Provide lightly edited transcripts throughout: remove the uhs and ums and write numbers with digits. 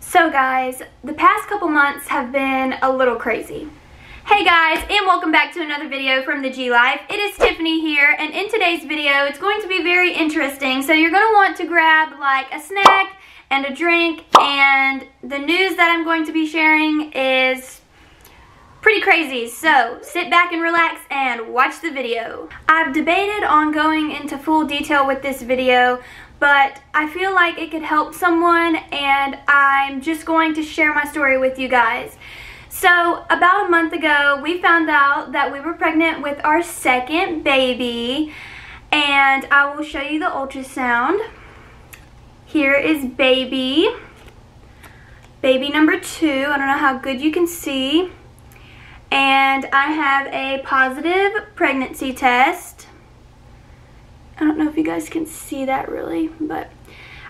So guys, the past couple months have been a little crazy. Hey guys, and welcome back to another video from the G Life. It is Tiffany here, and in today's video, it's going to be very interesting. So you're going to want to grab like a snack and a drink, and the news that I'm going to be sharing is pretty crazy. So sit back and relax and watch the video. I've debated on going into full detail with this video, but I feel like it could help someone, and I'm just going to share my story with you guys. So about a month ago, we found out that we were pregnant with our second baby, and I will show you the ultrasound. Here is baby number 2. I don't know how good you can see. And I have a positive pregnancy test. I don't know if you guys can see that really, but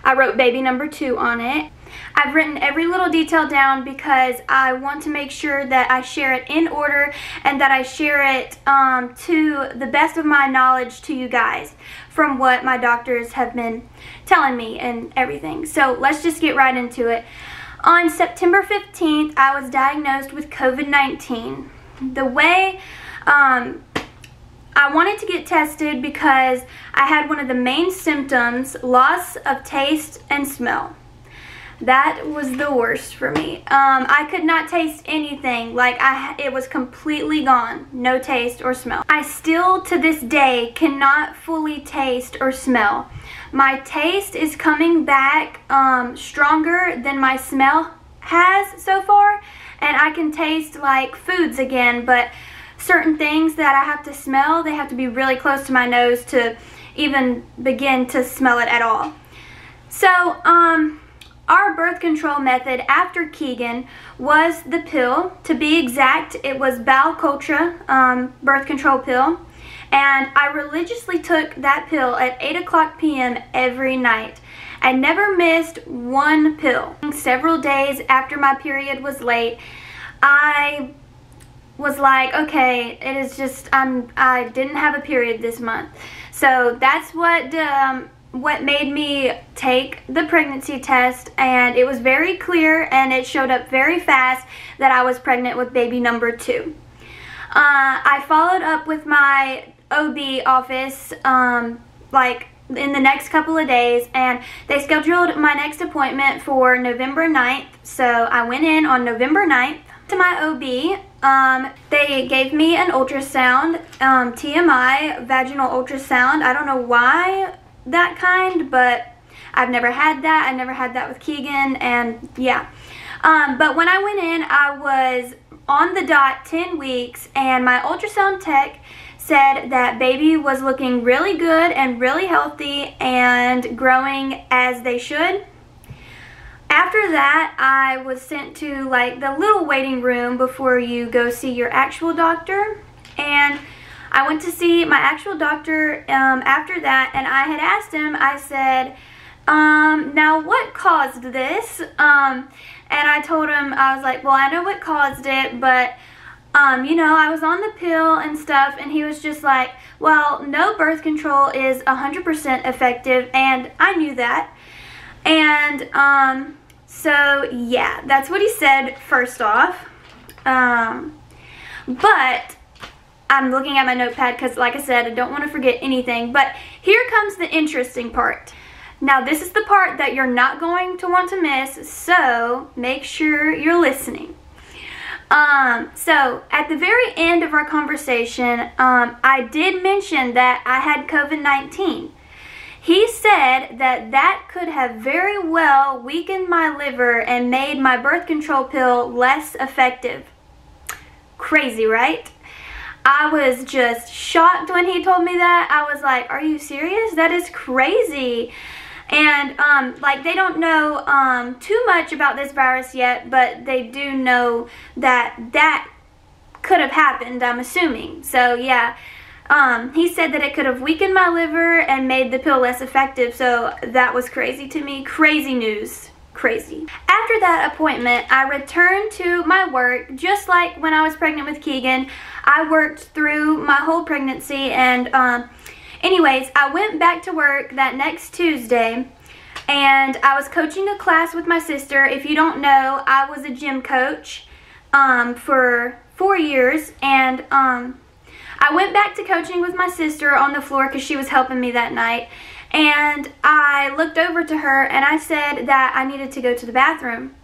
I wrote baby number 2 on it. I've written every little detail down because I want to make sure that I share it in order and that I share it to the best of my knowledge to you guys from what my doctors have been telling me and everything. So let's just get right into it. On September 15th, I was diagnosed with COVID-19. The way I wanted to get tested because I had one of the main symptoms, loss of taste and smell. That was the worst for me. I could not taste anything. Like it was completely gone. No taste or smell. I still to this day cannot fully taste or smell. My taste is coming back stronger than my smell has so far, and I can taste like foods again, but certain things that I have to smell, they have to be really close to my nose to even begin to smell it at all. So our birth control method after Keegan was the pill. To be exact, it was Balcultra birth control pill. And I religiously took that pill at 8 o'clock p.m. every night. I never missed one pill. Several days after my period was late, I was like, okay, it is just, I didn't have a period this month. So that's what made me take the pregnancy test, and it was very clear and it showed up very fast that I was pregnant with baby number 2. I followed up with my OB office like in the next couple of days, and they scheduled my next appointment for November 9th. So I went in on November 9th to my OB. They gave me an ultrasound, TMI, vaginal ultrasound. I don't know why that kind, but I've never had that. I never had that with Keegan, and yeah. But when I went in, I was on the dot 10 weeks, and my ultrasound tech said that baby was looking really good and really healthy and growing as they should. After that, I was sent to like the little waiting room before you go see your actual doctor, and I went to see my actual doctor after that, and I had asked him, I said, now what caused this? And I told him, I was like, well, I know what caused it, but you know, I was on the pill and stuff, and he was just like, well, no birth control is 100% effective, and I knew that. And so yeah, that's what he said first off. But I'm looking at my notepad because, like I said, I don't want to forget anything. But here comes the interesting part. Now, this is the part that you're not going to want to miss, so make sure you're listening. So at the very end of our conversation, I did mention that I had COVID-19. He said that that could have very well weakened my liver and made my birth control pill less effective. Crazy, right? I was just shocked when he told me that. I was like, are you serious? That is crazy. And like, they don't know too much about this virus yet, but they do know that that could have happened, I'm assuming. So yeah, he said that it could have weakened my liver and made the pill less effective. So that was crazy to me. Crazy news. Crazy. After that appointment, I returned to my work just like when I was pregnant with Keegan. I worked through my whole pregnancy, and anyways, I went back to work that next Tuesday, and I was coaching a class with my sister. If you don't know, I was a gym coach for 4 years, and I went back to coaching with my sister on the floor because she was helping me that night. And I looked over to her and I said that I needed to go to the bathroom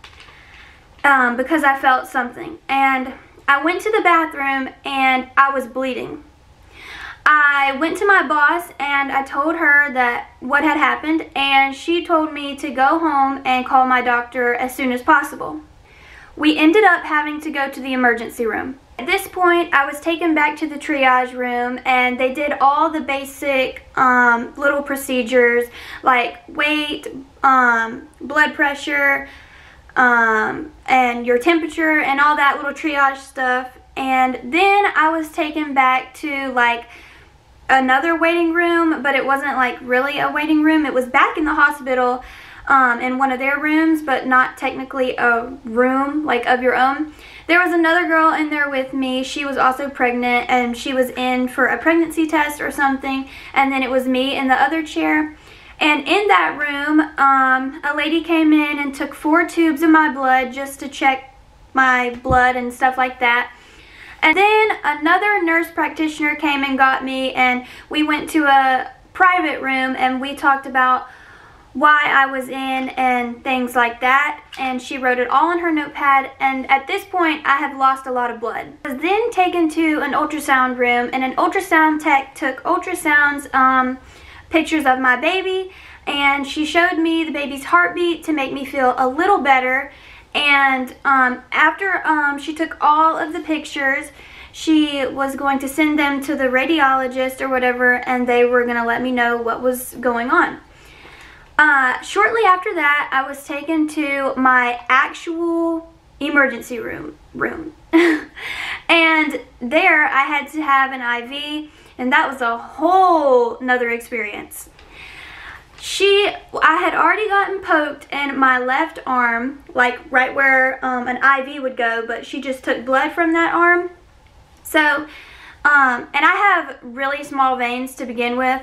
because I felt something. And I went to the bathroom and I was bleeding. I went to my boss and I told her that what had happened, and she told me to go home and call my doctor as soon as possible. We ended up having to go to the emergency room. At this point, I was taken back to the triage room, and they did all the basic little procedures like weight, blood pressure, and your temperature, and all that little triage stuff. And then I was taken back to like another waiting room, but it wasn't like really a waiting room. It was back in the hospital in one of their rooms, but not technically a room like of your own. There was another girl in there with me. She was also pregnant, and she was in for a pregnancy test or something, and then it was me in the other chair. And in that room, a lady came in and took 4 tubes of my blood just to check my blood and stuff like that. And then another nurse practitioner came and got me, and we went to a private room and we talked about why I was in and things like that, and she wrote it all on her notepad. And at this point I had lost a lot of blood. I was then taken to an ultrasound room, and an ultrasound tech took ultrasounds, pictures of my baby, and she showed me the baby's heartbeat to make me feel a little better. And after she took all of the pictures, she was going to send them to the radiologist or whatever, and they were going to let me know what was going on. Shortly after that, I was taken to my actual emergency room. And there I had to have an IV, and that was a whole nother experience. I had already gotten poked in my left arm, like right where an IV would go, but she just took blood from that arm. So, and I have really small veins to begin with.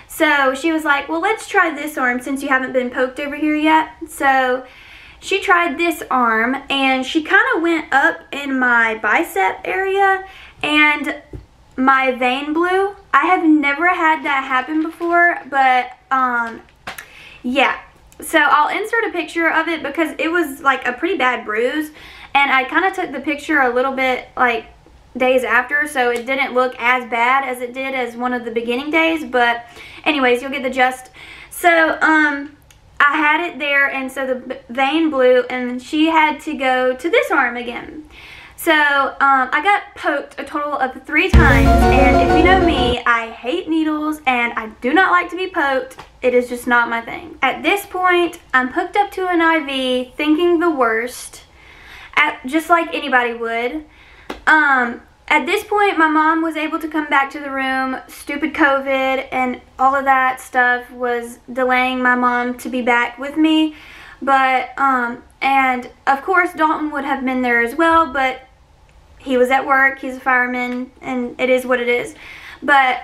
So she was like, well, let's try this arm since you haven't been poked over here yet. So she tried this arm, and she kind of went up in my bicep area, and my vein blew. I have never had that happen before, but yeah. So I'll insert a picture of it because it was like a pretty bad bruise, and I kind of took the picture a little bit like days after, so it didn't look as bad as it did as one of the beginning days. But anyways, you'll get the gist. So I had it there, and so the vein blew, and she had to go to this arm again. So I got poked a total of 3 times, and if you know me, I hate needles and I do not like to be poked. It is just not my thing. At this point, I'm hooked up to an IV thinking the worst, just like anybody would. At this point, my mom was able to come back to the room. Stupid COVID and all of that stuff was delaying my mom to be back with me. But, and of course, Dalton would have been there as well, but he was at work. He's a fireman, and it is what it is. But,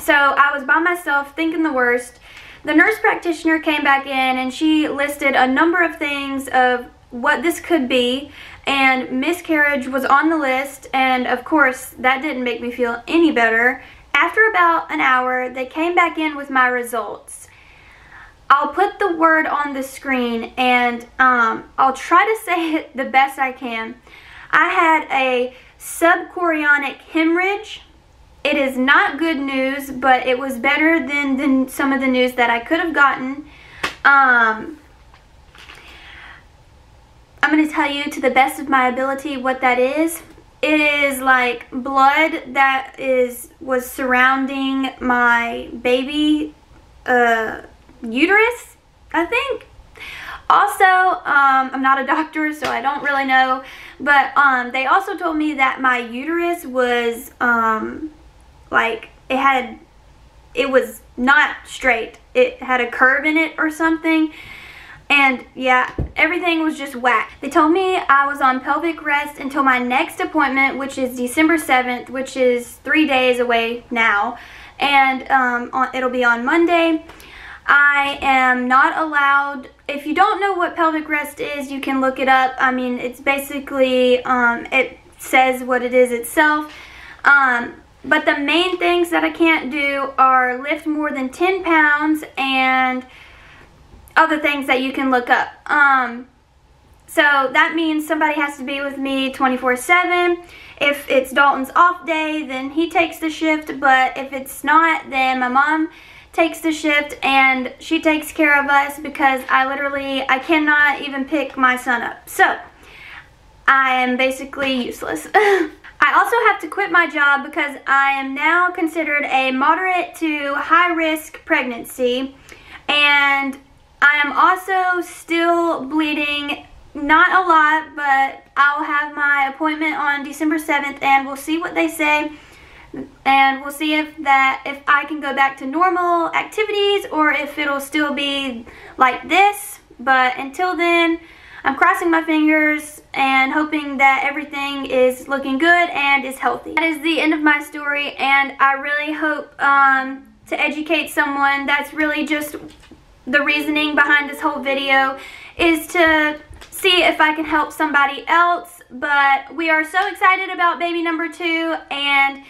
so I was by myself thinking the worst. The nurse practitioner came back in, and she listed a number of things of what this could be, and miscarriage was on the list, and of course that didn't make me feel any better. After about an hour, they came back in with my results. I'll put the word on the screen, and I'll try to say it the best I can. I had a subchorionic hemorrhage. It is not good news, but it was better than some of the news that I could have gotten. I'm going to tell you to the best of my ability what that is. It is like blood that was surrounding my baby uterus, I think. Also, I'm not a doctor, so I don't really know, but they also told me that my uterus was like it was not straight. It had a curve in it or something. And yeah, everything was just whack. They told me I was on pelvic rest until my next appointment, which is December 7th, which is 3 days away now. And it'll be on Monday. I am not allowed, if you don't know what pelvic rest is, you can look it up. I mean, it's basically, it says what it is itself. But the main things that I can't do are lift more than 10 pounds and other things that you can look up. So that means somebody has to be with me 24/7. If it's Dalton's off day, then he takes the shift. But if it's not, then my mom takes the shift and she takes care of us, because I cannot even pick my son up. So I am basically useless. I also have to quit my job because I am now considered a moderate to high risk pregnancy, and I am also still bleeding, not a lot, but I'll have my appointment on December 7th and we'll see what they say, and we'll see if I can go back to normal activities or if it'll still be like this. But until then, I'm crossing my fingers and hoping that everything is looking good and is healthy. That is the end of my story, and I really hope to educate someone. That's really just the reasoning behind this whole video, is to see if I can help somebody else. But we are so excited about baby number 2, and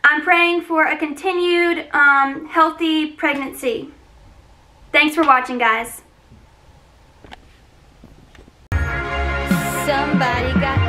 I'm praying for a continued healthy pregnancy. Thanks for watching, guys. Somebody got